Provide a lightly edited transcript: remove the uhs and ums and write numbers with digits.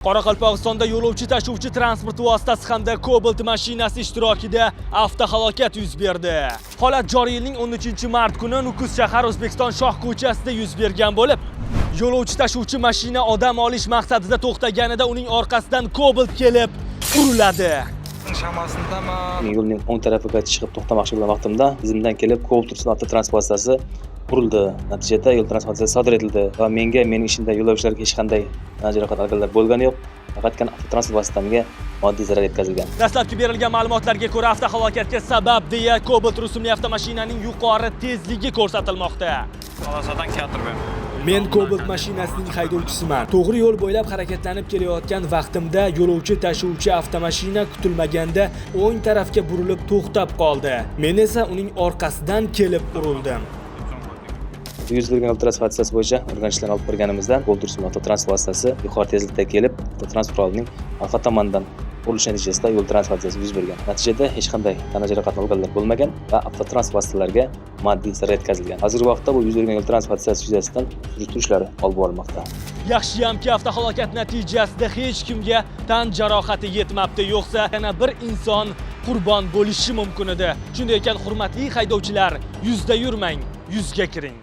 Qoraqalpog'istonda yo'lovchi tashuvchi transport vositasi hamda Cobalt mashinasi ishtirokida avtohalokat yuz berdi. Holat joriy yilning 13-mart kuni Nukus shahar O'zbekiston Shoh ko'chasida yuz bergan bo'lib, yo'lovchi tashuvchi mashina odam olish maqsadida to'xtaganida uning orqasidan Cobalt kelib uriladi. Yo'lning o'ng tarafiga chiqib to'xtamoqchi bo'lgan vaqtimda izimdan kelib Cobalt avtotransport vositasi urildi. Natijada yo'l transportatsiyasi sodir etildi va mening ishimda yo'lovchilarga hech qanday jarohat olganlar bo'lgani yo'q. Faqatgina avtotransport vositamga moddiy zarar yetkazilgan. Dastlabki berilgan ma'lumotlarga ko'ra, avtohalokatga sabab deya Cobalt rusumli avtomashinaning yuqori tezligi ko'rsatilmoqda. Men Cobalt mashinasining haydovchisiman. To'g'ri yo'l bo'ylab harakatlanib kelayotgan vaqtimda yo'lovchi tashuvchi avtomashina kutilmaganda o'ng tarafga burilib to'xtab qoldi. Men esa uning orqasidan kelib urildim. Yuz bergan yo'l transport hodisasi bo'yicha o'rganishlarni olib borganimizda Cobalt rusumli avtotransport vositasi yuqori tezlikda kelib, avtotransportning orqa tomonidan urilishi natijasida yo'l transport hodisasi yuz bergan. Natijada hech qanday tan jarohati olganlar bo'lmagan va avtotransport vositalariga moddiy zarar yetkazilgan. Hozirgi vaqtda bu yuz bergan yo'l transport hodisasi yuzasidan surishtiruv ishlari olib borilmoqda. Yaxshiyamki avtohalokat natijasida hech kimga tan jarohati yetmabdi, yo'qsa yana bir inson qurbon bo'lishi mumkin edi. Shunday ekan, hurmatli haydovchilar, yuzda yurmang, yuzga kiring.